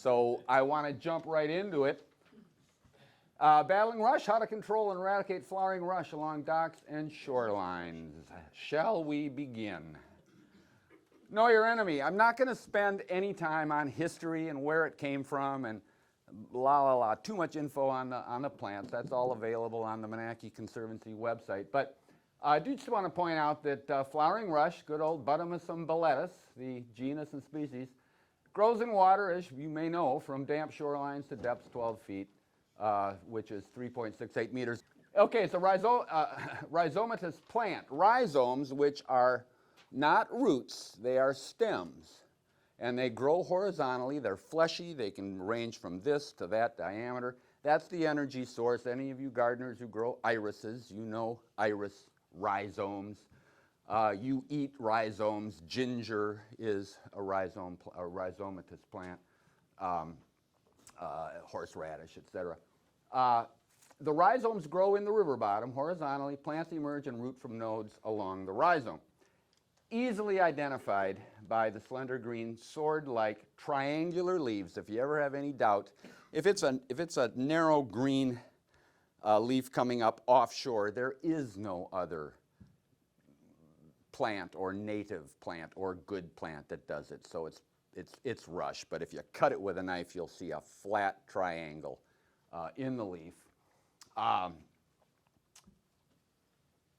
So I want to jump right into it. Battling rush, how to control and eradicate flowering rush along docks and shorelines. Shall we begin? Know your enemy. I'm not going to spend any time on history and where it came from and too much info on the plants. That's all available on the Monackey Conservancy website. But I do just want to point out that flowering rush, good old Butomus umbellatus, the genus and species, grows in water, as you may know, from damp shorelines to depths 12 feet. Which is 3.68 meters. Okay, it's a rhizomatous plant. Rhizomes, which are not roots, they are stems. And they grow horizontally. They're fleshy. They can range from this to that diameter. That's the energy source. Any of you gardeners who grow irises, you know iris rhizomes. You eat rhizomes. Ginger is a rhizomatous plant. Horseradish, etc. The rhizomes grow in the river bottom horizontally. Plants emerge and root from nodes along the rhizome. Easily identified by the slender green sword-like triangular leaves. If you ever have any doubt, if it's a narrow green leaf coming up offshore, there is no other plant or native plant or good plant that does it. So it's rush. But if you cut it with a knife, you'll see a flat triangle in the leaf.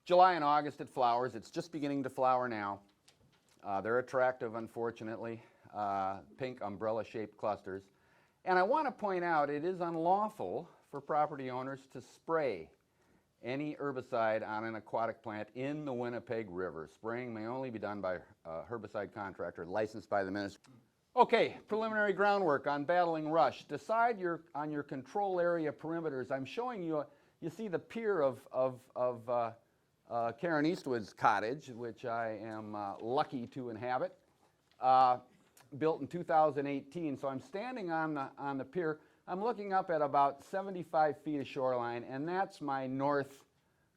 July and August it flowers. It's just beginning to flower now. They're attractive, unfortunately, pink umbrella-shaped clusters. And I want to point out it is unlawful for property owners to spray any herbicide on an aquatic plant in the Winnipeg River. Spraying may only be done by a herbicide contractor licensed by the ministry. Okay, preliminary groundwork on battling rush. Decide on your control area perimeters. I'm showing you, you see the pier of Karen Eastwood's cottage, which I am lucky to inhabit, built in 2018. So I'm standing on the pier. I'm looking up at about 75 feet of shoreline, and that's my north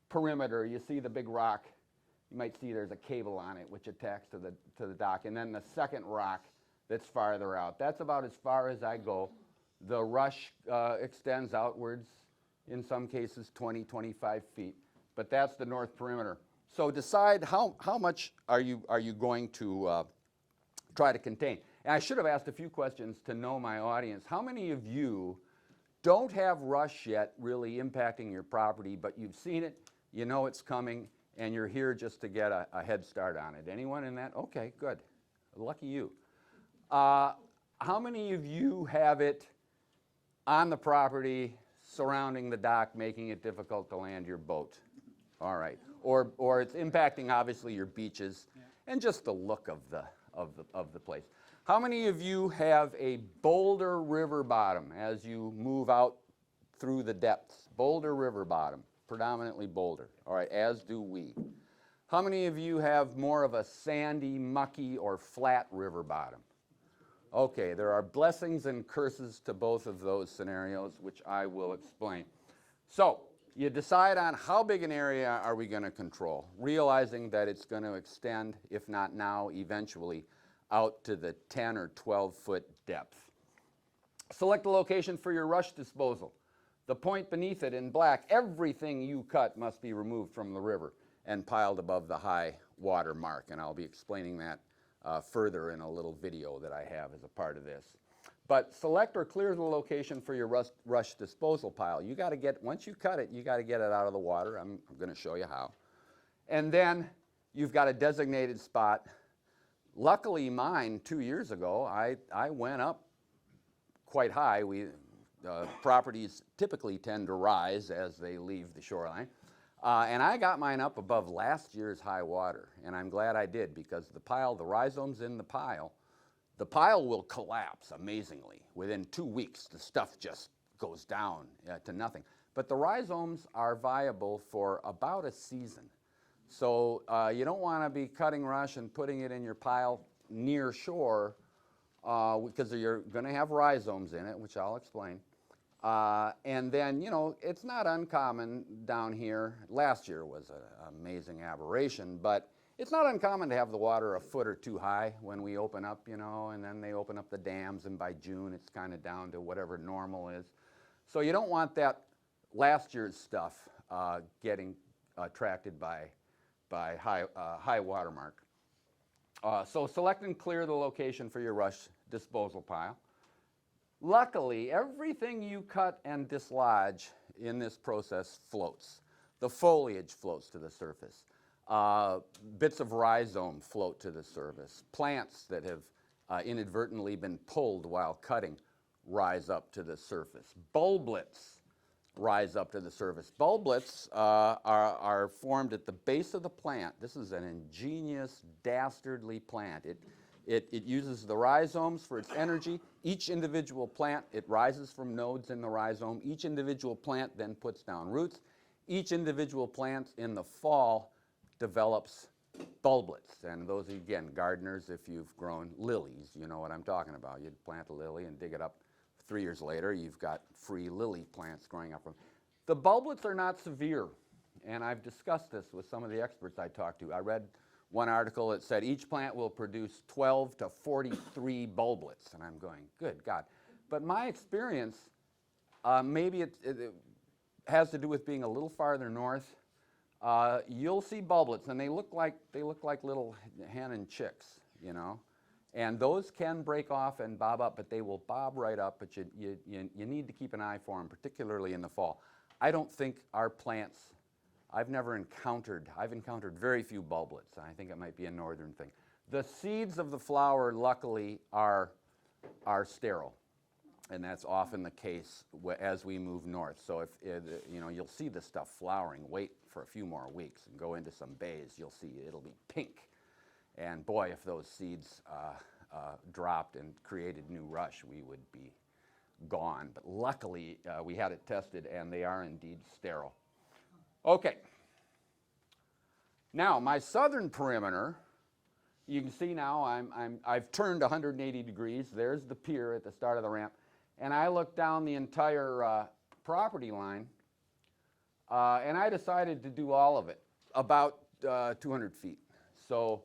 perimeter. You see the big rock. You might see there's a cable on it which attacks to the dock, and then the second rock that's farther out. That's about as far as I go. The rush extends outwards, in some cases 20, 25 feet, but that's the north perimeter. So decide how much are you going to try to contain. And I should have asked a few questions to know my audience. How many of you don't have rush yet really impacting your property, but you've seen it, you know it's coming, and you're here just to get a head start on it? Anyone in that? Okay, good. Lucky you. How many of you have it on the property surrounding the dock, making it difficult to land your boat? All right. Or it's impacting obviously your beaches and just the look of the place. How many of you have a boulder river bottom as you move out through the depths? Boulder river bottom, predominantly boulder. All right, as do we. How many of you have more of a sandy, mucky, or flat river bottom? Okay, there are blessings and curses to both of those scenarios, which I will explain. So you decide on how big an area are we going to control, realizing that it's going to extend, if not now, eventually, out to the 10 or 12 foot depth. Select a location for your rush disposal. The point beneath it in black, everything you cut must be removed from the river and piled above the high water mark, and I'll be explaining that further in a little video that I have as a part of this. But select or clear the location for your rush disposal pile. You got to get, once you cut it, you got to get it out of the water. I'm going to show you how. And then you've got a designated spot. Luckily mine 2 years ago, I went up quite high. Properties typically tend to rise as they leave the shoreline. And I got mine up above last year's high water, and I'm glad I did, because the rhizomes in the pile will collapse amazingly. Within 2 weeks, the stuff just goes down to nothing. But the rhizomes are viable for about a season. So you don't want to be cutting rush and putting it in your pile near shore because you're going to have rhizomes in it, which I'll explain. And then, you know, it's not uncommon down here. Last year was an amazing aberration, but It's not uncommon to have the water a foot or two high when we open up, you know, and then they open up the dams, and by June it's kind of down to whatever normal is. So you don't want that last year's stuff getting attracted by high water mark. So select and clear the location for your rush disposal pile. Luckily, everything you cut and dislodge in this process floats. The foliage floats to the surface. Bits of rhizome float to the surface. Plants that have inadvertently been pulled while cutting rise up to the surface. Bulblets rise up to the surface. Bulblets are formed at the base of the plant. This is an ingenious, dastardly plant. It uses the rhizomes for its energy. Each individual plant, it rises from nodes in the rhizome. Each individual plant then puts down roots. Each individual plant in the fall develops bulblets. And those, again, gardeners, if you've grown lilies, you know what I'm talking about. You'd plant a lily and dig it up. 3 years later, you've got free lily plants growing up from. The bulblets are not severe, and I've discussed this with some of the experts I talked to. I read one article that said each plant will produce 12 to 43 bulblets, and I'm going, good God. But my experience, maybe it has to do with being a little farther north. You'll see bulblets, and they look like little hen and chicks, you know. And those can break off and bob up, but they will bob right up. But you need to keep an eye for them, particularly in the fall. I don't think our plants, I've encountered very few bulblets. I think it might be a northern thing. The seeds of the flower, luckily, are sterile. And that's often the case as we move north. So if you know, you'll see this stuff flowering. Wait for a few more weeks and go into some bays. You'll see it'll be pink. And boy, if those seeds dropped and created new rush, we would be gone. But luckily, we had it tested, and they are indeed sterile. Okay. Now, my southern perimeter, you can see now I've turned 180 degrees. There's the pier at the start of the ramp. And I look down the entire property line, and I decided to do all of it, about 200 feet. So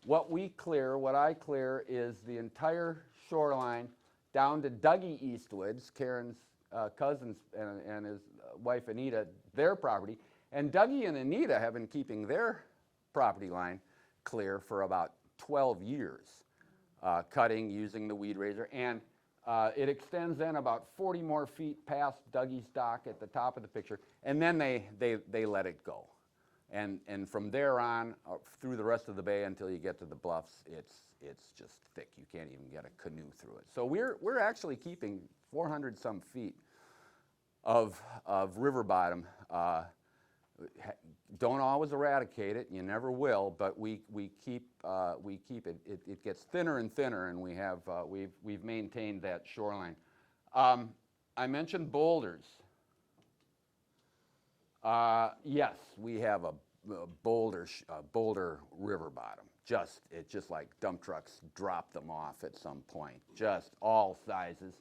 what I clear is the entire shoreline down to Dougie Eastwood's, Karen's cousins and his wife Anita, their property. And Dougie and Anita have been keeping their property line clear for about 12 years, cutting using the weed raiser. And it extends then about 40 more feet past Dougie's dock at the top of the picture, and then they let it go. And from there on, through the rest of the bay until you get to the bluffs, it's just thick. You can't even get a canoe through it. So we're actually keeping 400 some feet of river bottom. Don't always eradicate it. You never will, but we keep it. It gets thinner and thinner, and we've maintained that shoreline. I mentioned boulders. Yes, we have a boulder river bottom. It's just like dump trucks drop them off at some point. Just all sizes.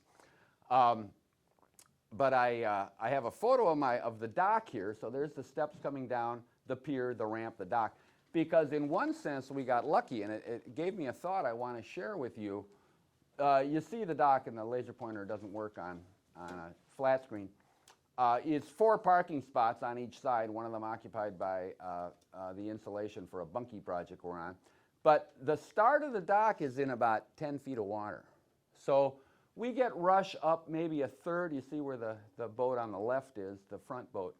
But I have a photo of the dock here. So there's the steps coming down, the pier, the ramp, the dock. Because in one sense we got lucky, and it gave me a thought I want to share with you. You see the dock, and the laser pointer doesn't work on a flat screen. It's 4 parking spots on each side, one of them occupied by the insulation for a bunkie project we're on. But the start of the dock is in about 10 feet of water. So we get rush up maybe a third. You see where the boat on the left is, the front boat.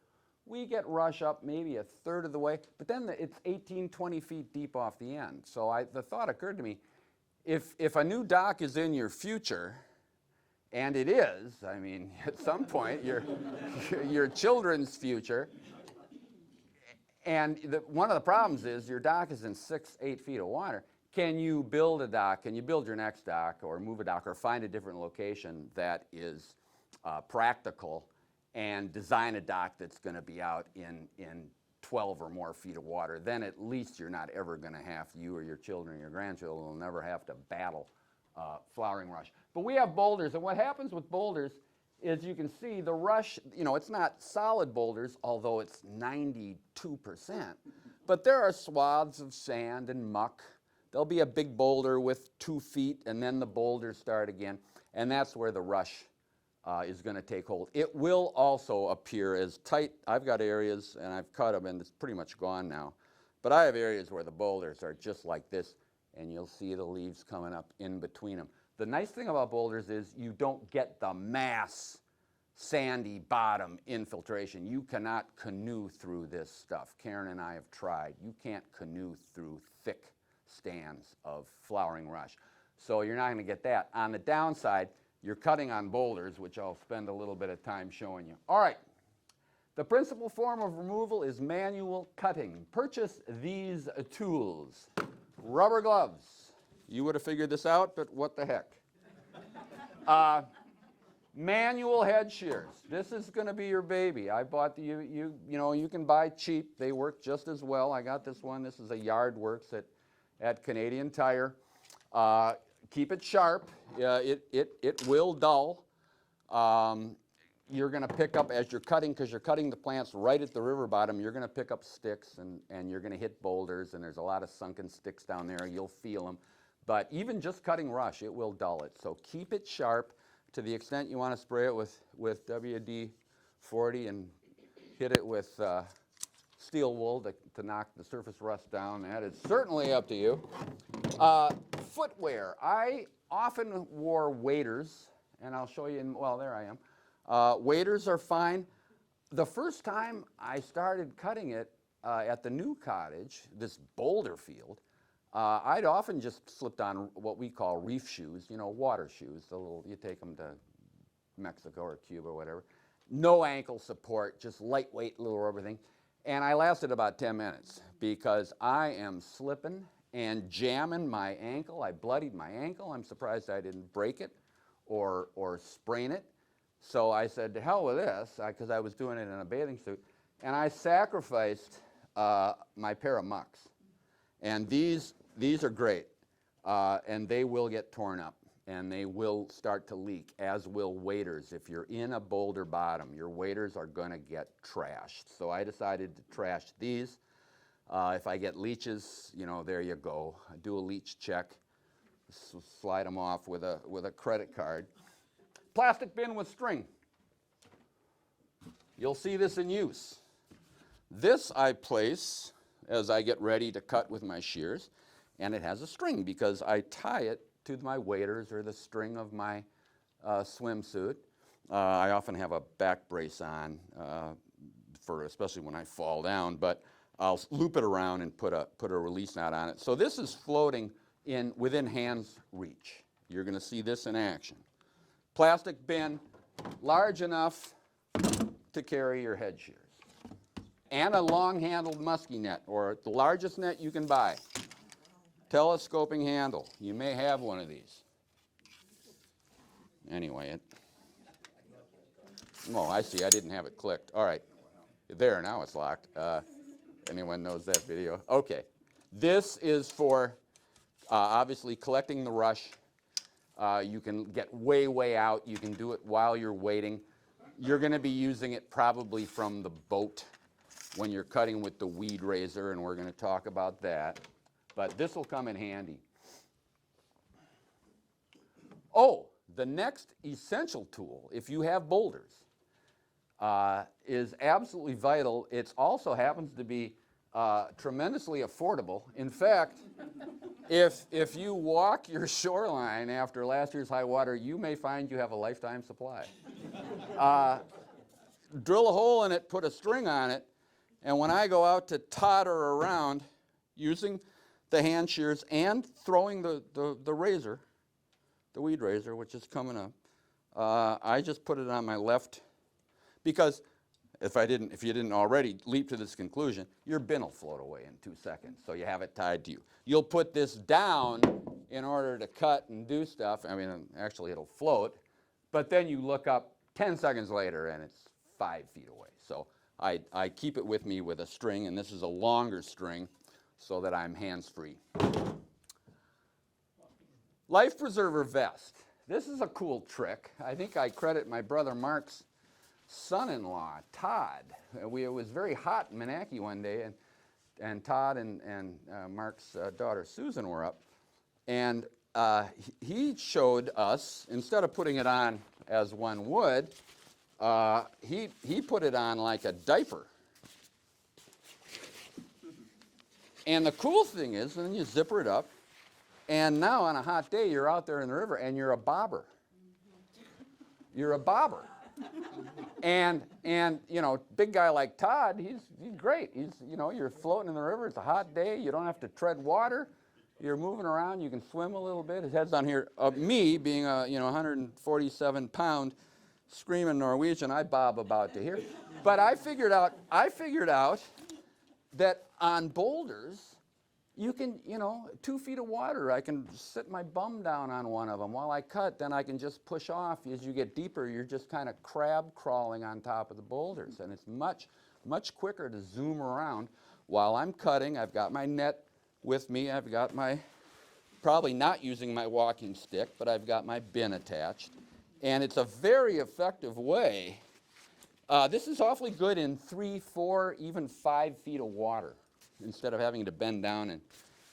We get rush up maybe a third of the way, but then it's 18, 20 feet deep off the end. So the thought occurred to me, if a new dock is in your future, and it is, I mean, at some point, your children's future. And one of the problems is your dock is in 6, 8 feet of water. Can you build a dock? Can you build your next dock or move a dock or find a different location that is practical and design a dock that's going to be out in 12 or more feet of water? Then at least you're not ever going to have, you or your children or your grandchildren will never have to battle flowering rush. But we have boulders, and what happens with boulders is you can see the rush, you know, it's not solid boulders, although it's 92%, But there are swaths of sand and muck. There'll be a big boulder with 2 feet, and then the boulders start again. And that's where the rush is going to take hold. It will also appear as tight. I've got areas, and I've cut them, and it's pretty much gone now. But I have areas where the boulders are just like this, and you'll see the leaves coming up in between them. The nice thing about boulders is you don't get the mass sandy bottom infiltration. You cannot canoe through this stuff. Karen and I have tried. You can't canoe through thick stands of flowering rush. So you're not going to get that. On the downside, you're cutting on boulders, which I'll spend a little bit of time showing you. All right. The principal form of removal is manual cutting. Purchase these tools. Rubber gloves. You would have figured this out, but what the heck. Manual head shears. This is going to be your baby. I bought the, you know, you can buy cheap. They work just as well. I got this one. This is a Yardworks at Canadian Tire. Keep it sharp. It will dull. You're going to pick up, as you're cutting, because you're cutting the plants right at the river bottom, you're going to pick up sticks, and you're going to hit boulders, and there's a lot of sunken sticks down there. You'll feel them. But even just cutting rush, it will dull it. So keep it sharp. To the extent you want to spray it with WD-40 and hit it with steel wool to knock the surface rust down, that is certainly up to you. Footwear. I often wore waders, and I'll show you, well, there I am. Waders are fine. The first time I started cutting it at the new cottage, this boulder field, I'd often just slipped on what we call reef shoes, you know, water shoes, the little, you take them to Mexico or Cuba or whatever. No ankle support, just lightweight little rubber thing. And I lasted about 10 minutes because I am slipping and jamming my ankle. I bloodied my ankle. I'm surprised I didn't break it or sprain it. So I said, to hell with this, because I was doing it in a bathing suit. And I sacrificed my pair of mucks. And these are great, and they will get torn up, and they will start to leak, as will waders. If you're in a boulder bottom, your waders are going to get trashed. So I decided to trash these. If I get leeches, you know, there you go. I do a leech check, slide them off with a credit card. Plastic bin with string. You'll see this in use. This I place as I get ready to cut with my shears, and it has a string because I tie it to my waders or the string of my swimsuit. I often have a back brace on, especially when I fall down, but I'll loop it around and put a release knot on it. So this is floating within hand's reach. You're going to see this in action. Plastic bin, large enough to carry your head shears. And a long-handled musky net, or the largest net you can buy. Telescoping handle. You may have one of these. Anyway, oh, I see. I didn't have it clicked. All right. There, now it's locked. Anyone knows that video? Okay. This is for, obviously, collecting the rush. You can get way, way out. You can do it while you're waiting. You're going to be using it probably from the boat when you're cutting with the weed razor, and we're going to talk about that. But this will come in handy. Oh, the next essential tool, if you have boulders, is absolutely vital. It also happens to be tremendously affordable. In fact, if you walk your shoreline after last year's high water, you may find you have a lifetime supply. Drill a hole in it, put a string on it, and when I go out to totter around using the hand shears and throwing the razor, the weed razor, which is coming up, I just put it on my left, because if you didn't already leap to this conclusion, your bin will float away in 2 seconds, so you have it tied to you. You'll put this down in order to cut and do stuff. I mean, actually it'll float, but then you look up 10 seconds later and it's 5 feet away. So I keep it with me with a string, and this is a longer string so that I'm hands-free. Life preserver vest. This is a cool trick. I think I credit my brother Mark's son-in-law, Todd. It was very hot in Menachie one day, and Todd and Mark's daughter Susan were up, and he showed us, instead of putting it on as one would, he put it on like a diaper. And the cool thing is, then you zipper it up, and now on a hot day, you're out there in the river, and you're a bobber. You're a bobber. And you know, big guy like Todd, he's great. You're floating in the river. It's a hot day. You don't have to tread water. You're moving around. You can swim a little bit. His head's on here. Me being a 147-pound screaming Norwegian, I bob about to here. But I figured out that on boulders, you can, 2 feet of water, I can sit my bum down on one of them while I cut, then I can just push off. As you get deeper, you're just kind of crab crawling on top of the boulders, and it's much, much quicker to zoom around while I'm cutting. I've got my net with me. I've got my, probably not using my walking stick, but I've got my bin attached, and it's a very effective way. This is awfully good in 3, 4, even 5 feet of water, instead of having to bend down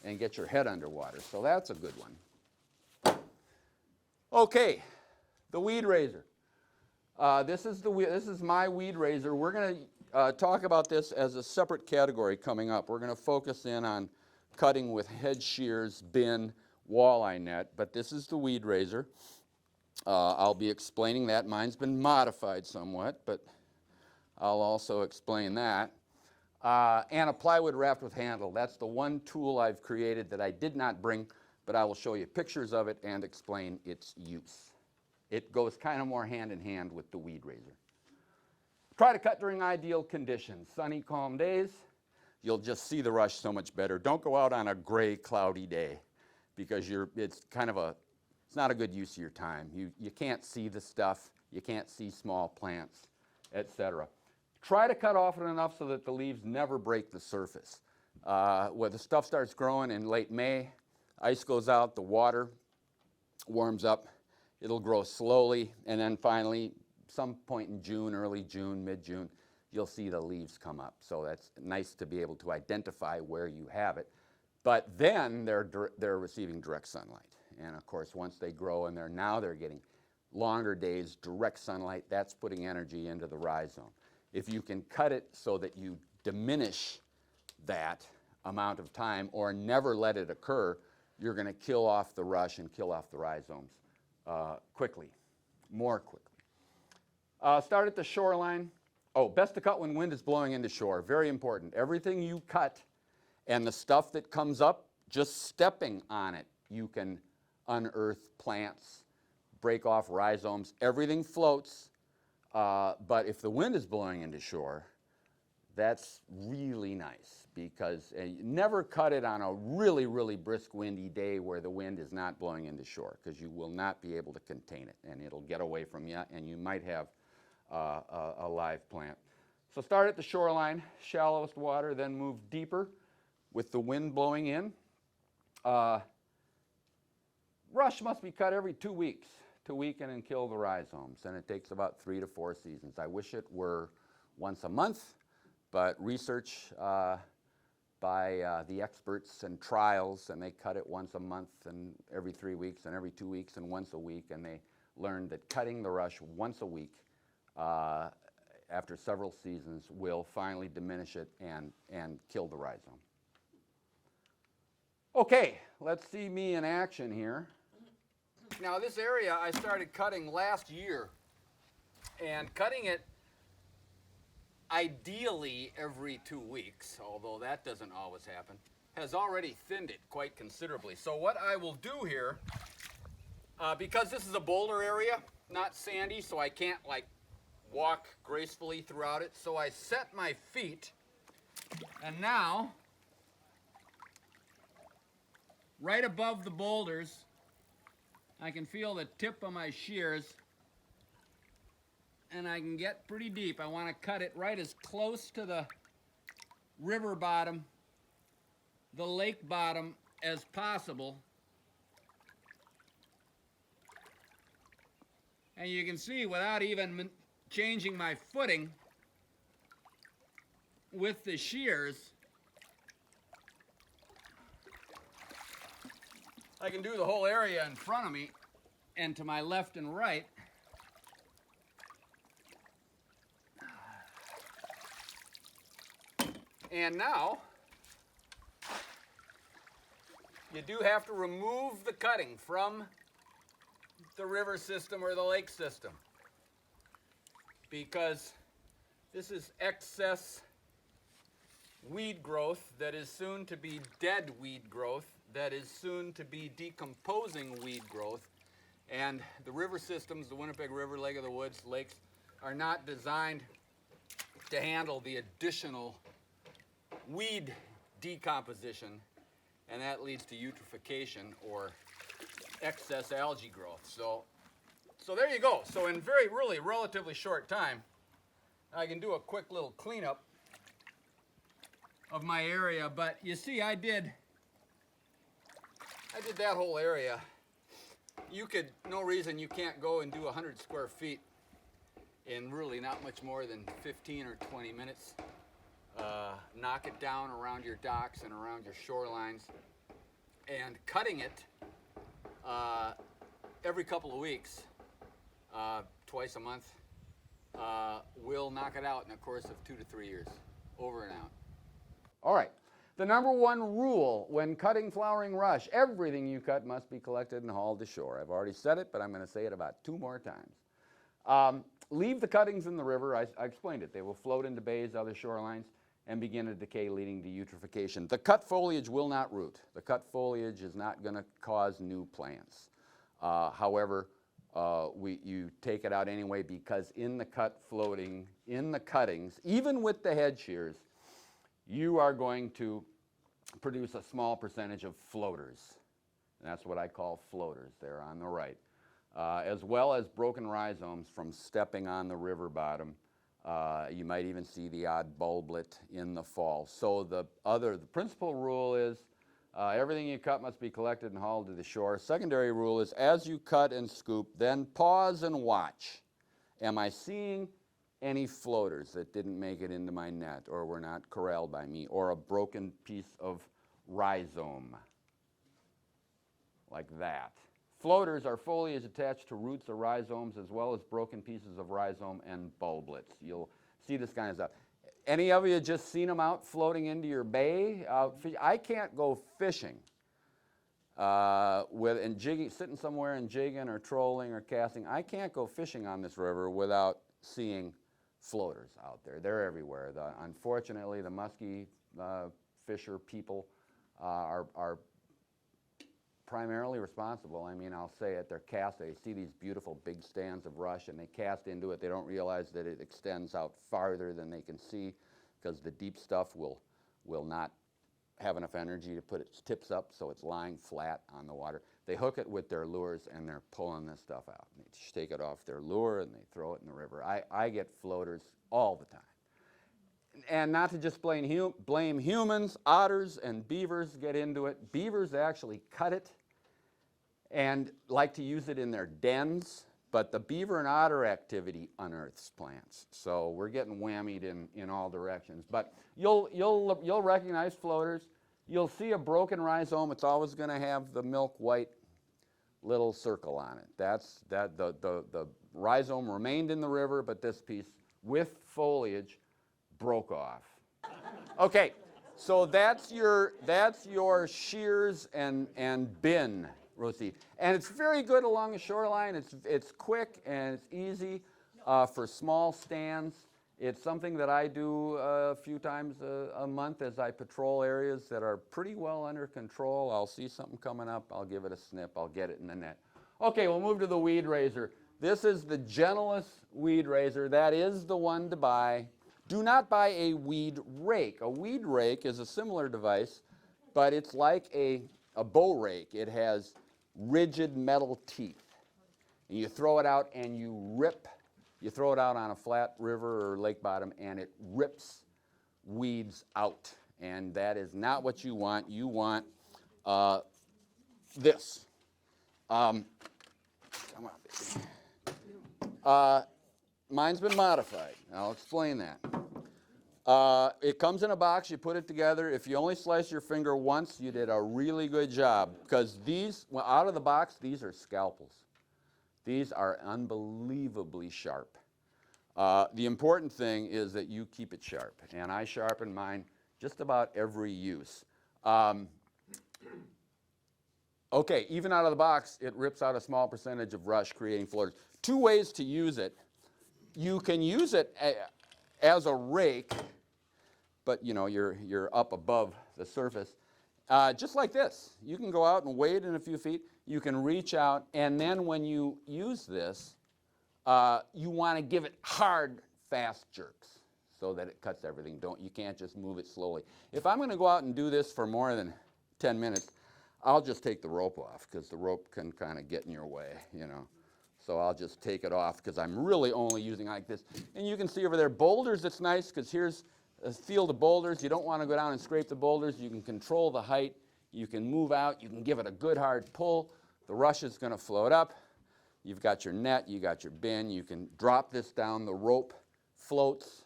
and get your head underwater. So that's a good one. Okay, the weed raiser. This is my weed raiser. We're going to talk about this as a separate category coming up. We're going to focus in on cutting with head shears, bin, walleye net, but this is the weed raiser. I'll be explaining that. Mine's been modified somewhat, but I'll also explain that. And a plywood raft with handle. That's the one tool I've created that I did not bring, but I will show you pictures of it and explain its use. It goes kind of more hand in hand with the weed raiser. Try to cut during ideal conditions. Sunny, calm days. You'll just see the rush so much better. Don't go out on a gray, cloudy day, because it's not a good use of your time. You can't see the stuff. You can't see small plants, etc. Try to cut often enough so that the leaves never break the surface. When the stuff starts growing in late May, ice goes out, the water warms up, it'll grow slowly, and then finally, some point in June, early June, mid-June, you'll see the leaves come up. So that's nice to be able to identify where you have it. But then they're receiving direct sunlight. And of course, once they grow and they're getting longer days, direct sunlight, that's putting energy into the rhizome. If you can cut it so that you diminish that amount of time or never let it occur, you're going to kill off the rush and kill off the rhizomes quickly, more quickly. Start at the shoreline. Oh, best to cut when wind is blowing into shore. Very important. Everything you cut and the stuff that comes up, just stepping on it, you can unearth plants, break off rhizomes. Everything floats. But if the wind is blowing into shore, that's really nice, because never cut it on a really, really brisk windy day where the wind is not blowing into shore, because you will not be able to contain it, and it'll get away from you, and you might have a live plant. So start at the shoreline, shallowest water, then move deeper with the wind blowing in. Rush must be cut every 2 weeks to weaken and kill the rhizomes, and it takes about 3 to 4 seasons. I wish it were once a month, but research by the experts and trials, and they cut it once a month and every 3 weeks and every 2 weeks and once a week, and they learned that cutting the rush once a week after several seasons will finally diminish it and kill the rhizome. Okay, let's see me in action here. Now this area I started cutting last year, and cutting it ideally every 2 weeks, although that doesn't always happen, has already thinned it quite considerably. So what I will do here, because this is a boulder area, not sandy, so I can't like walk gracefully throughout it, so I set my feet, and now right above the boulders I can feel the tip of my shears, and I can get pretty deep. I want to cut it right as close to the river bottom, the lake bottom as possible. And you can see, without even changing my footing with the shears, I can do the whole area in front of me and to my left and right. And now, you do have to remove the cutting from the river system or the lake system, because this is excess weed growth that is soon to be dead weed growth, that is soon to be decomposing weed growth. And the river systems, the Winnipeg River, Lake of the Woods, lakes, are not designed to handle the additional weed decomposition, and that leads to eutrophication or excess algae growth. So there you go. So in really relatively short time, I can do a quick little cleanup of my area. But you see, I did that whole area. No reason you can't go and do 100 square feet in really not much more than 15 or 20 minutes. Knock it down around your docks and around your shorelines, and cutting it every couple of weeks, twice a month, will knock it out in the course of 2 to 3 years, over and out. All right. The number one rule when cutting flowering rush: everything you cut must be collected and hauled to shore. I've already said it, but I'm going to say it about 2 more times. Leave the cuttings in the river. I explained it. They will float into bays, other shorelines, and begin to decay, leading to eutrophication. The cut foliage will not root. The cut foliage is not going to cause new plants. However, you take it out anyway, because in the cuttings, even with the head shears, you are going to produce a small percentage of floaters. And that's what I call floaters. They're on the right. As well as broken rhizomes from stepping on the river bottom. You might even see the odd bulblet in the fall. So the principal rule is everything you cut must be collected and hauled to the shore. Secondary rule is, as you cut and scoop, then pause and watch. Am I seeing any floaters that didn't make it into my net or were not corralled by me, or a broken piece of rhizome like that? Floaters are foliage attached to roots or rhizomes, as well as broken pieces of rhizome and bulblets. You'll see this kind of stuff. Any of you just seen them out floating into your bay? I can't go fishing sitting somewhere and jigging or trolling or casting. I can't go fishing on this river without seeing floaters out there. They're everywhere. Unfortunately, the musky fisher people are primarily responsible. I mean, I'll say it, they see these beautiful big stands of rush and they cast into it. They don't realize that it extends out farther than they can see, because the deep stuff will not have enough energy to put its tips up, so it's lying flat on the water. They hook it with their lures and they're pulling this stuff out. They take it off their lure and they throw it in the river. I get floaters all the time. And not to just blame humans, otters and beavers get into it. Beavers actually cut it and like to use it in their dens, but the beaver and otter activity unearths plants. So we're getting whammied in all directions. But you'll recognize floaters. You'll see a broken rhizome. It's always going to have the milk white little circle on it. The rhizome remained in the river, but this piece with foliage broke off. Okay, so that's your shears and bin, Rosie. And it's very good along the shoreline. It's quick and it's easy for small stands. It's something that I do a few times a month as I patrol areas that are pretty well under control. I'll see something coming up, I'll give it a snip, I'll get it in the net. Okay, we'll move to the weed raiser. This is the gentlest weed raiser. That is the one to buy. Do not buy a weed rake. A weed rake is a similar device, but it's like a bow rake. It has rigid metal teeth. And you throw it out and you throw it out on a flat river or lake bottom and it rips weeds out. And that is not what you want. You want this. Come on, baby. Mine's been modified. I'll explain that. It comes in a box, you put it together. If you only slice your finger once, you did a really good job, because these, well, out of the box, these are scalpels. These are unbelievably sharp. The important thing is that you keep it sharp, and I sharpen mine just about every use. Okay, even out of the box, it rips out a small percentage of rush, creating floaters. Two ways to use it. You can use it as a rake, but you know, you're up above the surface. Just like this. You can go out and wade in a few feet. You can reach out, and then when you use this, you want to give it hard, fast jerks so that it cuts everything. You can't just move it slowly. If I'm going to go out and do this for more than 10 minutes, I'll just take the rope off, because the rope can kind of get in your way, you know. So I'll just take it off, because I'm really only using like this. And you can see over there boulders. It's nice because here's a field of boulders. You don't want to go down and scrape the boulders. You can control the height. You can move out. You can give it a good hard pull. The rush is going to float up. You've got your net. You got your bin. You can drop this down. The rope floats.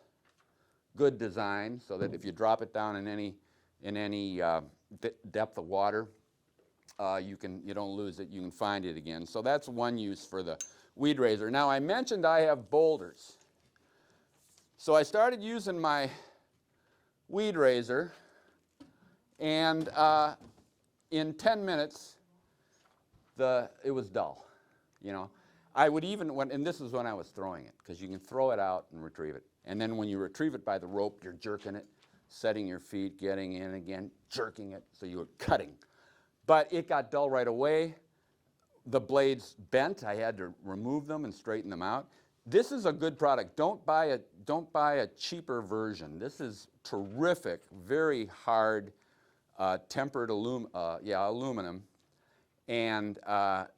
Good design, so that if you drop it down in any depth of water, you don't lose it. You can find it again. So that's one use for the weed raiser. Now, I mentioned I have boulders. So I started using my weed raiser, and in 10 minutes, it was dull. You know, I would even, and this is when I was throwing it, because you can throw it out and retrieve it. And then when you retrieve it by the rope, you're jerking it, setting your feet, getting in again, jerking it, so you were cutting. But it got dull right away. The blades bent. I had to remove them and straighten them out. This is a good product. Don't buy a cheaper version. This is terrific, very hard, tempered aluminum. And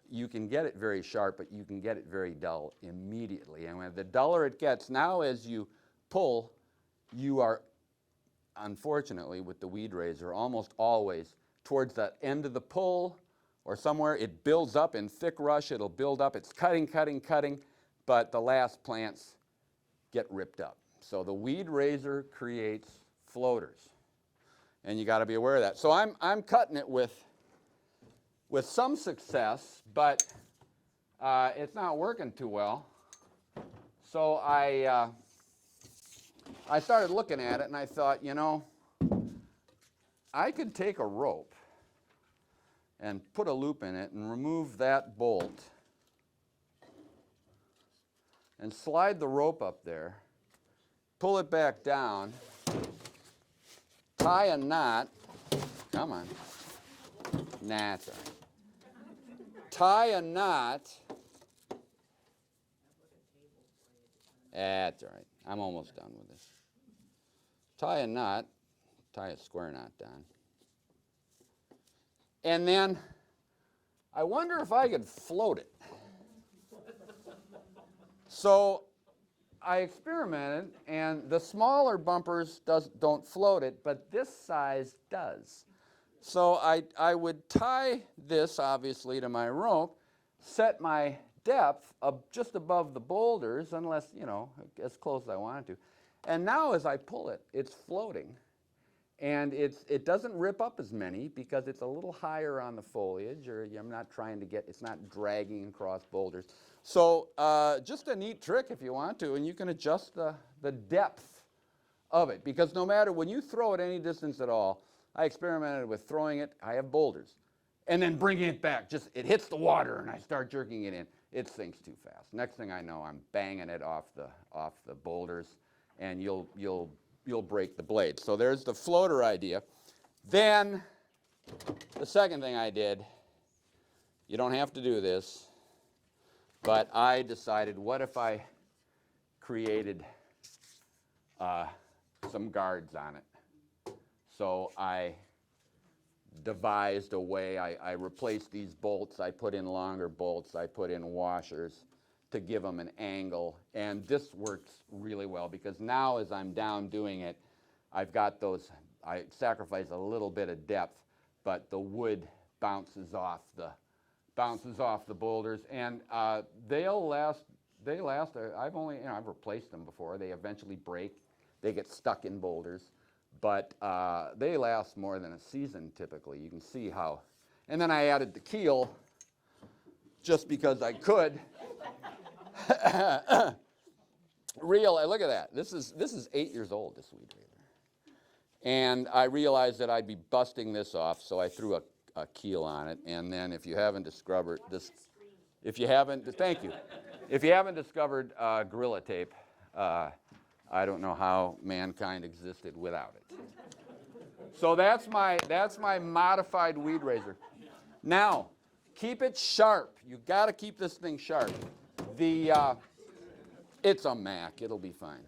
you can get it very sharp, but you can get it very dull immediately. And the duller it gets, now as you pull, you are, unfortunately, with the weed raiser, almost always towards the end of the pull or somewhere, it builds up in thick rush. It'll build up. It's cutting, cutting, cutting, but the last plants get ripped up. So the weed raiser creates floaters, and you got to be aware of that. So I'm cutting it with some success, but it's not working too well. So I started looking at it, and I thought, you know, I could take a rope and put a loop in it and remove that bolt and slide the rope up there, pull it back down, tie a knot. Come on. Nah, it's all right. Tie a knot. That's all right. I'm almost done with this. Tie a knot. Tie a square knot down. And then I wonder if I could float it. So I experimented, and the smaller bumpers don't float it, but this size does. So I would tie this, obviously, to my rope, set my depth just above the boulders, unless, you know, as close as I wanted to. And now as I pull it, it's floating. And it doesn't rip up as many because it's a little higher on the foliage, or I'm not trying to it's not dragging across boulders. So just a neat trick if you want to, and you can adjust the depth of it, because no matter, when you throw it any distance at all, I experimented with throwing it, I have boulders, and then bringing it back, it hits the water and I start jerking it in. It sinks too fast. Next thing I know, I'm banging it off the boulders, and you'll break the blade. So there's the floater idea. Then the second thing I did, you don't have to do this, but I decided, what if I created some guards on it? So I devised a way. I replaced these bolts. I put in longer bolts. I put in washers to give them an angle. And this works really well, because now as I'm down doing it, I've got those, I sacrifice a little bit of depth, but the wood bounces off the boulders, and they'll last. I've replaced them before. They eventually break. they get stuck in boulders. But they last more than a season typically. You can see how. And then I added the keel just because I could. Look at that. This is 8 years old, this weed raiser. And I realized that I'd be busting this off, so I threw a keel on it. And then if you haven't discovered this, thank you. If you haven't discovered Gorilla Tape, I don't know how mankind existed without it. So that's my modified weed raiser. Now, keep it sharp. You've got to keep this thing sharp. It's a Mac. It'll be fine.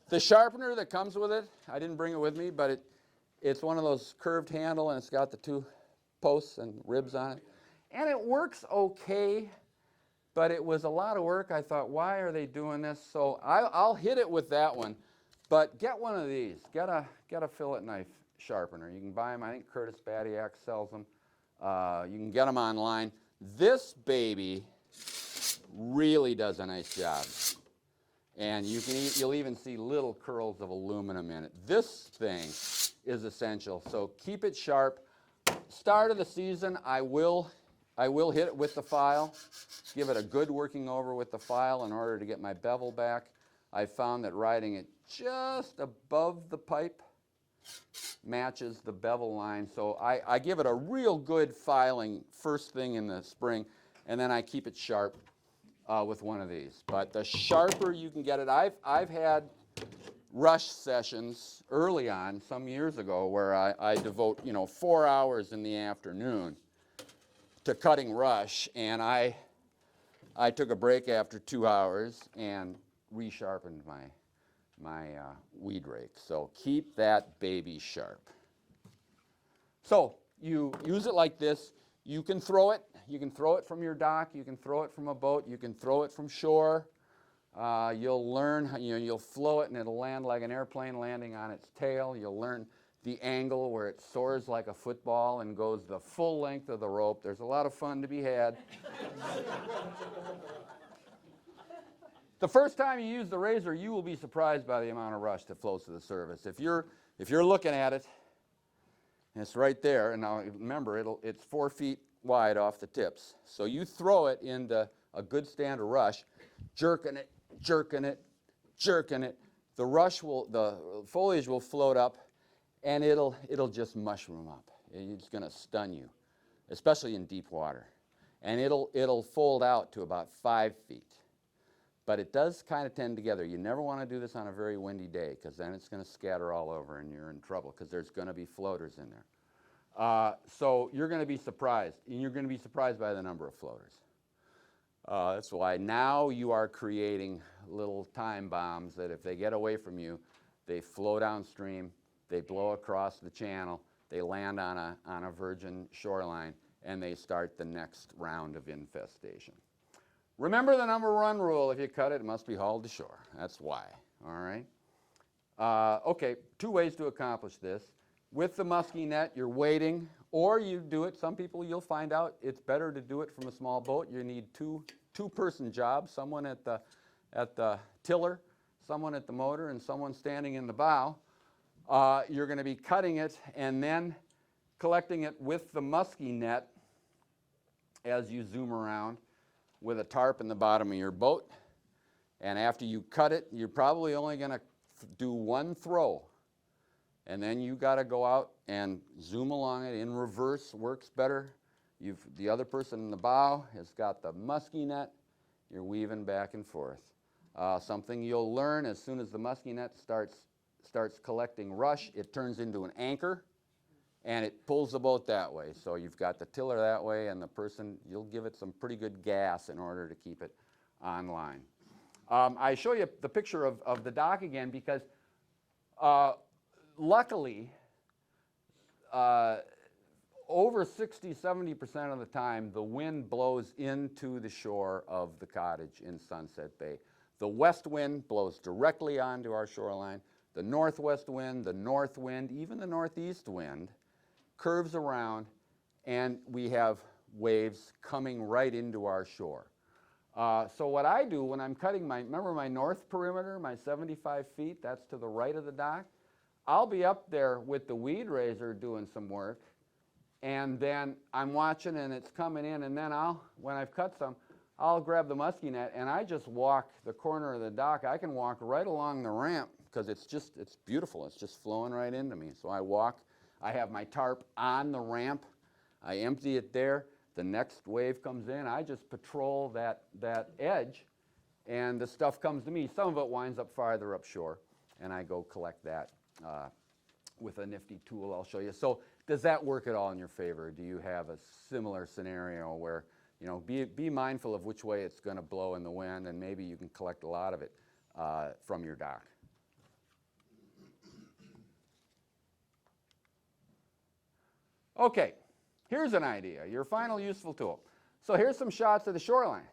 The sharpener that comes with it, I didn't bring it with me, but it's one of those curved handle, and it's got the 2 posts and ribs on it. And it works okay, but it was a lot of work. I thought, why are they doing this? So I'll hit it with that one, but get one of these. Get a fillet knife sharpener. You can buy them. I think Curtis Badiak sells them. You can get them online. This baby really does a nice job. And you'll even see little curls of aluminum in it. This thing is essential, so keep it sharp. Start of the season, I will hit it with the file, give it a good working over with the file in order to get my bevel back. I found that riding it just above the pipe matches the bevel line, so I give it a real good filing first thing in the spring, and then I keep it sharp with one of these. But the sharper you can get it, I've had rush sessions early on, some years ago, where I devote 4 hours in the afternoon to cutting rush, and I took a break after 2 hours and resharpened my weed rake. So keep that baby sharp. So you use it like this. You can throw it. You can throw it from your dock. You can throw it from a boat. You can throw it from shore. You'll learn, you'll flow it and it'll land like an airplane landing on its tail. You'll learn the angle where it soars like a football and goes the full length of the rope. There's a lot of fun to be had. The first time you use the razor, you will be surprised by the amount of rush that flows to the surface. If you're looking at it, and it's right there, and now remember, it's 4 feet wide off the tips. So you throw it into a good stand of rush, jerking it, jerking it, jerking it. The foliage will float up, and it'll just mushroom up. It's going to stun you, especially in deep water. And it'll fold out to about 5 feet. But it does kind of tend together. You never want to do this on a very windy day, because then it's going to scatter all over and you're in trouble, because there's going to be floaters in there. So you're going to be surprised, and you're going to be surprised by the number of floaters. That's why now you are creating little time bombs that if they get away from you, they flow downstream, they blow across the channel, they land on a virgin shoreline, and they start the next round of infestation. Remember the number 1 rule: if you cut it, it must be hauled to shore. That's why, all right? Okay, 2 ways to accomplish this. With the musky net, you're waiting, or you do it. Some people, you'll find out it's better to do it from a small boat. You need two-person jobs, someone at the tiller, someone at the motor, and someone standing in the bow. You're going to be cutting it and then collecting it with the musky net as you zoom around with a tarp in the bottom of your boat. And after you cut it, you're probably only going to do 1 throw. And then you got to go out and zoom along it in reverse. Works better. The other person in the bow has got the musky net. You're weaving back and forth. Something you'll learn: as soon as the musky net starts collecting rush, it turns into an anchor, and it pulls the boat that way. So you've got the tiller that way, and the person, you'll give it some pretty good gas in order to keep it on line. I show you the picture of the dock again because luckily, over 60–70% of the time, the wind blows into the shore of the cottage in Sunset Bay. The west wind blows directly onto our shoreline. The northwest wind, the north wind, even the northeast wind curves around, and we have waves coming right into our shore. So what I do when I'm cutting remember my north perimeter, my 75 feet, that's to the right of the dock? I'll be up there with the weed razor doing some work, and then I'm watching and it's coming in, and then when I've cut some, I'll grab the muskie net and I just walk the corner of the dock. I can walk right along the ramp because it's beautiful. It's just flowing right into me. So I walk, I have my tarp on the ramp, I empty it there. The next wave comes in, I just patrol that edge, and the stuff comes to me. Some of it winds up farther upshore, and I go collect that with a nifty tool I'll show you. So does that work at all in your favor? Do you have a similar scenario where, you know, be mindful of which way it's going to blow in the wind, and maybe you can collect a lot of it from your dock? Okay. Here's an idea, your final useful tool. So here's some shots of the shoreline.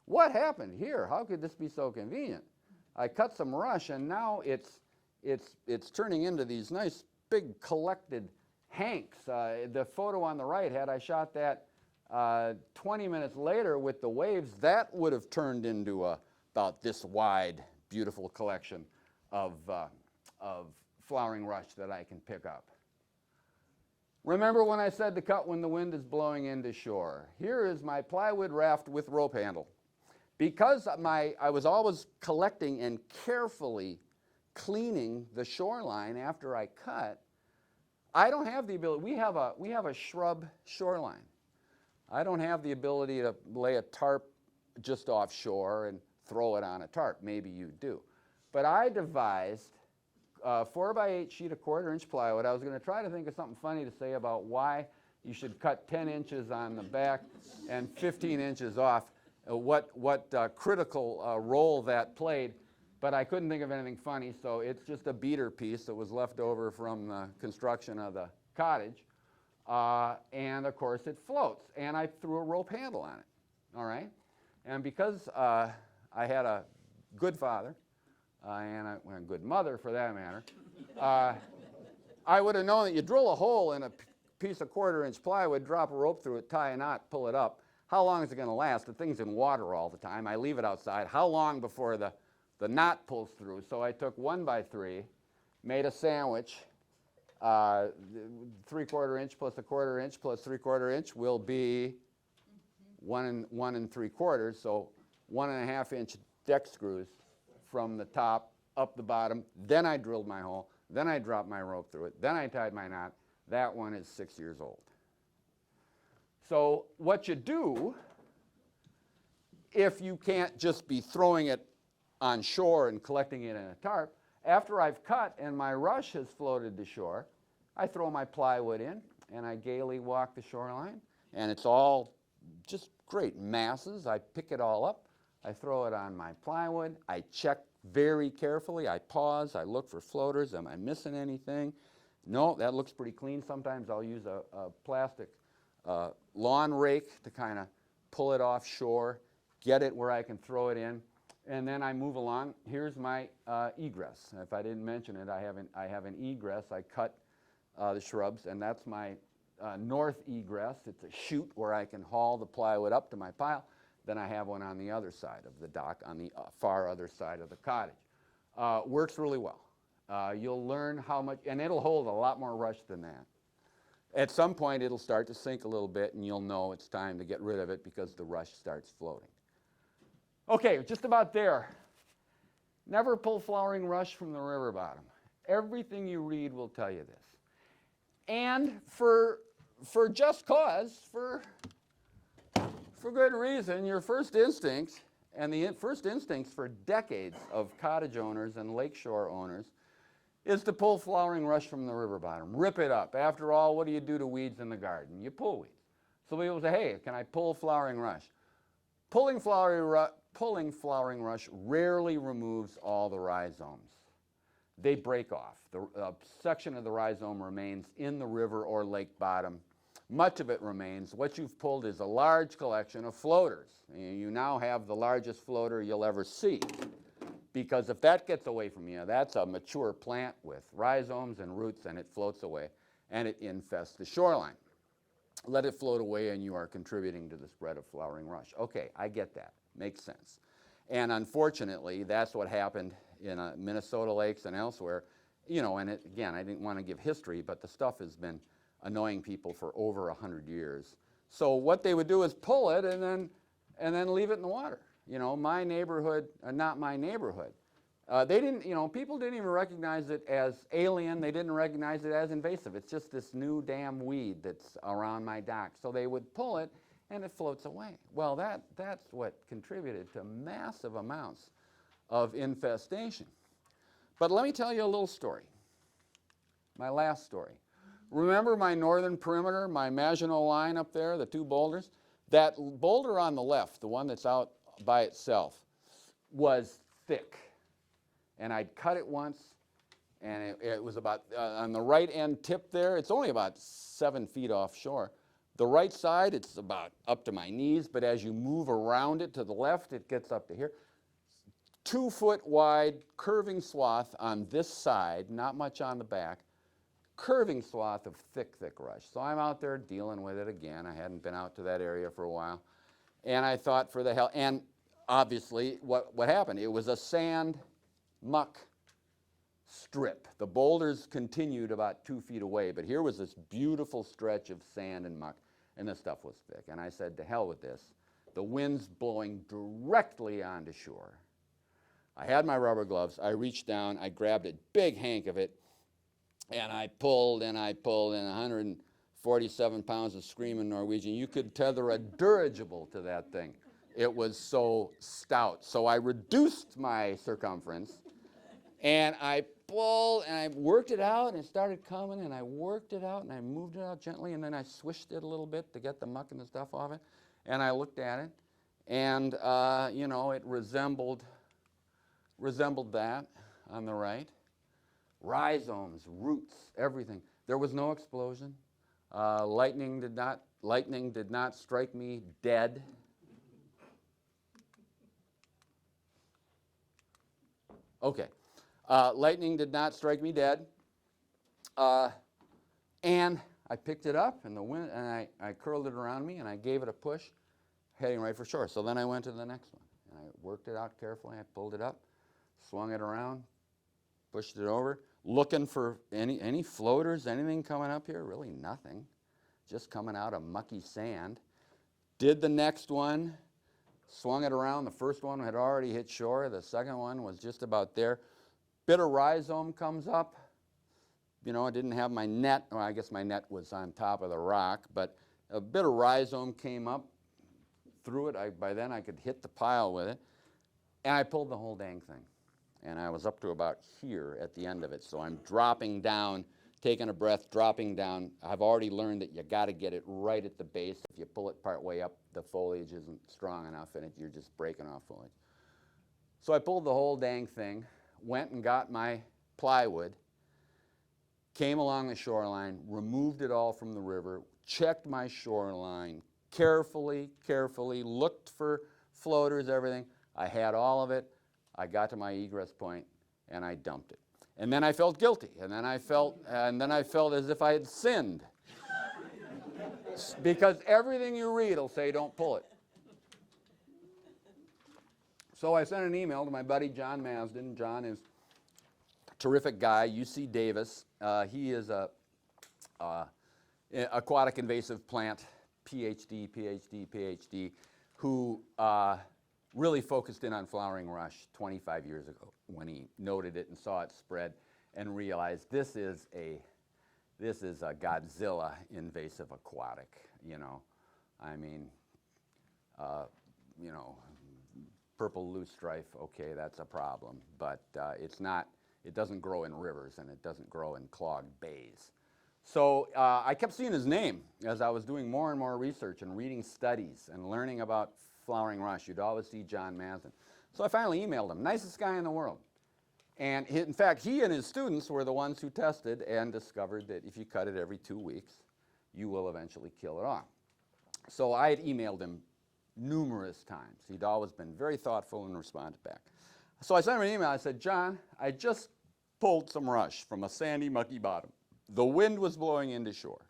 What happened here? How could this be so convenient? I cut some rush, and now it's turning into these nice big collected hanks. The photo on the right, had I shot that 20 minutes later with the waves, that would have turned into about this wide, beautiful collection of flowering rush that I can pick up. Remember when I said to cut when the wind is blowing into shore? Here is my plywood raft with rope handle. Because I was always collecting and carefully cleaning the shoreline after I cut, I don't have the ability. We have a shrub shoreline. I don't have the ability to lay a tarp just offshore and throw it on a tarp. Maybe you do. But I devised 4x8 sheet of 1/4 inch plywood. I was going to try to think of something funny to say about why you should cut 10 inches on the back and 15 inches off, what critical role that played, but I couldn't think of anything funny, so it's just a beater piece that was left over from the construction of the cottage, and of course it floats, and I threw a rope handle on it, all right? And because I had a good father, and a good mother for that matter, I would have known that you drill a hole in a piece of 1/4 inch plywood, drop a rope through it, tie a knot, pull it up. How long is it going to last? The thing's in water all the time. I leave it outside. How long before the knot pulls through? So I took 1x3, made a sandwich. 3/4 inch plus 1/4 inch plus 3/4 inch will be 1 3/4, so 1.5 inch deck screws from the top up the bottom. Then I drilled my hole. Then I dropped my rope through it. Then I tied my knot. That one is 6 years old. So what you do, if you can't just be throwing it on shore and collecting it in a tarp, after I've cut and my rush has floated to shore, I throw my plywood in and I gaily walk the shoreline, and it's all just great masses. I pick it all up. I throw it on my plywood. I check very carefully. I pause. I look for floaters. Am I missing anything? No, that looks pretty clean. Sometimes I'll use a plastic lawn rake to kind of pull it offshore, get it where I can throw it in, and then I move along. Here's my egress. If I didn't mention it, I have an egress. I cut the shrubs, and that's my north egress. It's a chute where I can haul the plywood up to my pile. Then I have one on the other side of the dock, on the far other side of the cottage. Works really well. You'll learn how much, and it'll hold a lot more rush than that. At some point, it'll start to sink a little bit, and you'll know it's time to get rid of it because the rush starts floating. Okay, just about there. Never pull flowering rush from the river bottom. Everything you read will tell you this. And for just cause, for good reason, your first instincts, and the first instincts for decades of cottage owners and lakeshore owners, is to pull flowering rush from the river bottom. Rip it up. After all, what do you do to weeds in the garden? You pull weeds. So people say, hey, can I pull flowering rush? Pulling flowering rush rarely removes all the rhizomes. They break off. The section of the rhizome remains in the river or lake bottom. Much of it remains. What you've pulled is a large collection of floaters. You now have the largest floater you'll ever see, because if that gets away from you, that's a mature plant with rhizomes and roots, and it floats away, and it infests the shoreline. let it float away, and you are contributing to the spread of flowering rush. Okay, I get that. Makes sense. And unfortunately, that's what happened in Minnesota lakes and elsewhere. You know, and again, I didn't want to give history, but the stuff has been annoying people for over 100 years. So what they would do is pull it and then leave it in the water. You know, my neighborhood, not my neighborhood. They didn't, you know, people didn't even recognize it as alien. They didn't recognize it as invasive. It's just this new damn weed that's around my dock. So they would pull it, and it floats away. Well, that's what contributed to massive amounts of infestation. But let me tell you a little story, my last story. Remember my northern perimeter, my Maginot Line up there, the two boulders? That boulder on the left, the one that's out by itself, was thick. And I'd cut it once, and it was about, on the right end tip there, it's only about 7 feet offshore. The right side, it's about up to my knees, but as you move around it to the left, it gets up to here. 2 foot wide curving swath on this side, not much on the back, curving swath of thick rush. So I'm out there dealing with it again. I hadn't been out to that area for a while. And I thought, for the hell, and obviously what happened, it was a sand muck strip. The boulders continued about 2 feet away, but here was this beautiful stretch of sand and muck, and the stuff was thick. And I said, to hell with this. The wind's blowing directly onto shore. I had my rubber gloves. I reached down, I grabbed a big hank of it, and I pulled, and 147 pounds of screaming Norwegian. You could tether a dirigible to that thing. It was so stout. So I reduced my circumference, and I pulled, and I worked it out, and it started coming, and I worked it out, and I moved it out gently, and then I swished it a little bit to get the muck and the stuff off it, and I looked at it, and you know, it resembled that on the right. Rhizomes, roots, everything. There was no explosion. Lightning did not strike me dead. Okay. Lightning did not strike me dead. And I picked it up in the wind, and I curled it around me, and I gave it a push, heading right for shore. So then I went to the next one, and I worked it out carefully. I pulled it up, swung it around, pushed it over, looking for any floaters, anything coming up here. Really nothing, just coming out of mucky sand. Did the next one, swung it around. The first one had already hit shore. The second one was just about there. Bit of rhizome comes up. You know, I didn't have my net. Well, I guess my net was on top of the rock, but a bit of rhizome came up through it. By then I could hit the pile with it, and I pulled the whole dang thing. And I was up to about here at the end of it. So I'm dropping down, taking a breath, dropping down. I've already learned that you got to get it right at the base. If you pull it part way up, the foliage isn't strong enough, and you're just breaking off foliage. So I pulled the whole dang thing, went and got my plywood, came along the shoreline, removed it all from the river, checked my shoreline carefully, looked for floaters, everything. I had all of it. I got to my egress point, and I dumped it. And then I felt guilty, and then I felt as if I had sinned. Because everything you read will say don't pull it. So I sent an email to my buddy John Masden. John is a terrific guy, UC Davis. He is a aquatic invasive plant PhD, who really focused in on flowering rush 25 years ago when he noted it and saw it spread and realized this is a Godzilla invasive aquatic, you know. I mean, you know, purple loosestrife, okay, that's a problem, but it doesn't grow in rivers, and it doesn't grow in clogged bays. So I kept seeing his name as I was doing more and more research and reading studies and learning about flowering rush. You'd always see John Masden. So I finally emailed him, nicest guy in the world. And in fact, he and his students were the ones who tested and discovered that if you cut it every 2 weeks, you will eventually kill it off. So I had emailed him numerous times. He'd always been very thoughtful and responded back. So I sent him an email. I said, John, I just pulled some rush from a sandy, mucky bottom. The wind was blowing into shore.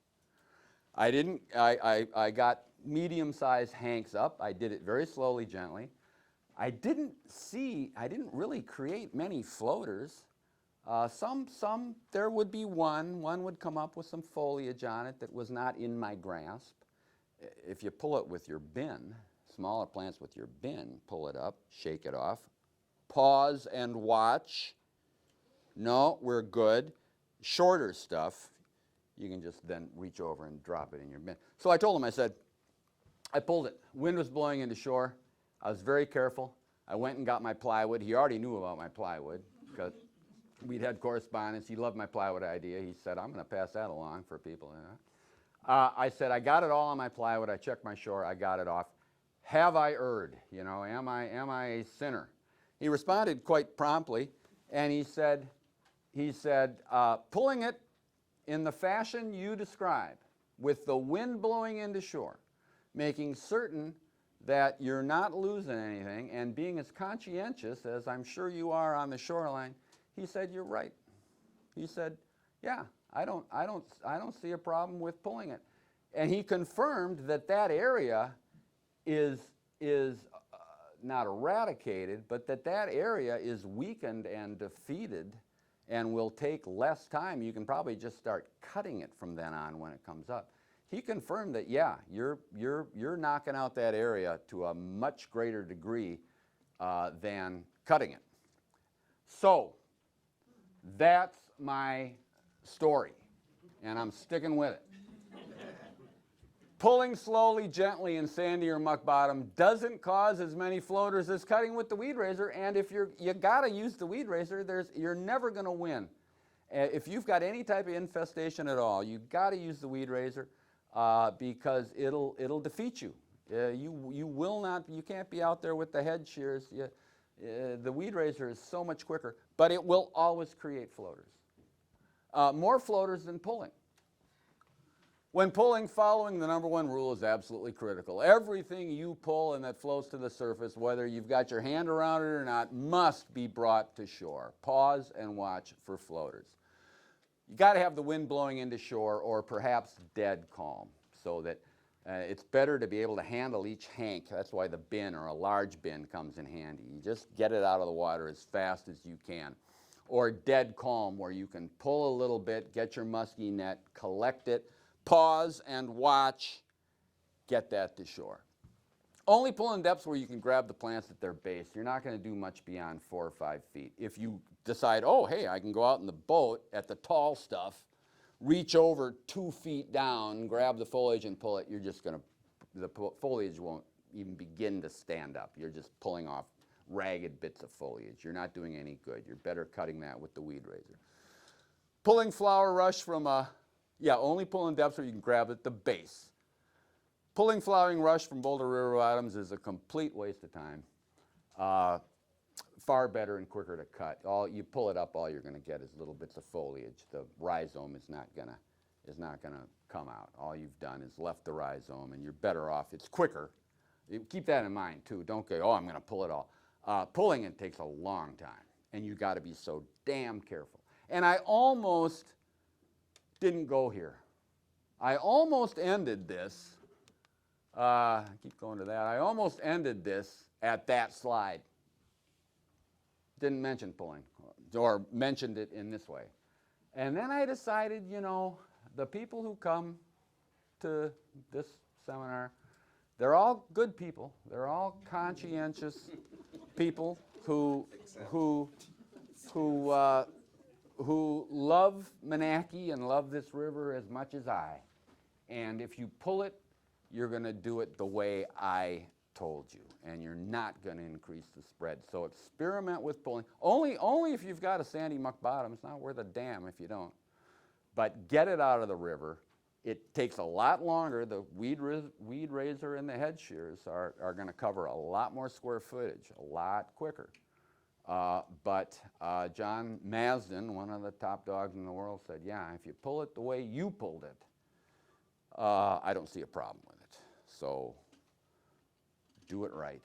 I got medium-sized hanks up. I did it very slowly, gently. I didn't really create many floaters. There would be one would come up with some foliage on it that was not in my grasp. If you pull it with your bin, smaller plants with your bin, pull it up, shake it off, pause and watch. No, we're good. Shorter stuff, you can just then reach over and drop it in your bin. So I told him, I said, I pulled it. Wind was blowing into shore. I was very careful. I went and got my plywood. He already knew about my plywood because we'd had correspondence. He loved my plywood idea. He said, I'm going to pass that along for people. I said, I got it all on my plywood. I checked my shore. I got it off. Have I erred? You know, am I a sinner? He responded quite promptly, and he said, pulling it in the fashion you describe, with the wind blowing into shore, making certain that you're not losing anything, and being as conscientious as I'm sure you are on the shoreline, he said, you're right. He said, yeah, I don't see a problem with pulling it. And he confirmed that that area is not eradicated, but that area is weakened and defeated and will take less time. You can probably just start cutting it from then on when it comes up. He confirmed that, yeah, you're knocking out that area to a much greater degree than cutting it. So that's my story, and I'm sticking with it. Pulling slowly, gently in sandy or muck bottom doesn't cause as many floaters as cutting with the weed raiser, and if you gotta use the weed raiser, you're never gonna win. If you've got any type of infestation at all, you've gotta use the weed raiser because it'll defeat you. You can't be out there with the head shears. The weed raiser is so much quicker, but it will always create floaters. More floaters than pulling. When pulling, following the number one rule is absolutely critical. Everything you pull and that floats to the surface, whether you've got your hand around it or not, must be brought to shore. Pause and watch for floaters. You got to have the wind blowing into shore or perhaps dead calm, so that it's better to be able to handle each hank. That's why the bin or a large bin comes in handy. You just get it out of the water as fast as you can. Or dead calm, where you can pull a little bit, get your musky net, collect it, pause and watch, get that to shore. Only pull in depths where you can grab the plants at their base. You're not going to do much beyond 4 or 5 feet. If you decide, oh, hey, I can go out in the boat at the tall stuff, reach over 2 feet down, grab the foliage and pull it, you're just going to, the foliage won't even begin to stand up. You're just pulling off ragged bits of foliage. You're not doing any good. You're better cutting that with the weed raiser. Pulling flower rush from a, only pull in depths where you can grab at the base. Pulling flowering rush from Boulder River bottoms is a complete waste of time. Far better and quicker to cut. You pull it up, all you're going to get is little bits of foliage. The rhizome is not going to come out. All you've done is left the rhizome, and you're better off. It's quicker. Keep that in mind too. Don't go, oh, I'm going to pull it all. Pulling it takes a long time, and you've got to be so damn careful. And I almost didn't go here. I almost ended this. I keep going to that. I almost ended this at that slide. Didn't mention pulling, or mentioned it in this way. And then I decided, the people who come to this seminar, they're all good people. They're all conscientious people who love Moonachie and love this river as much as I. And if you pull it, you're going to do it the way I told you, and you're not going to increase the spread. So experiment with pulling. Only if you've got a sandy muck bottom. It's not worth a damn if you don't. But get it out of the river. It takes a lot longer. The weed raiser and the head shears are going to cover a lot more square footage, a lot quicker. But John Masden, one of the top dogs in the world, said, yeah, if you pull it the way you pulled it, I don't see a problem with it. So do it right.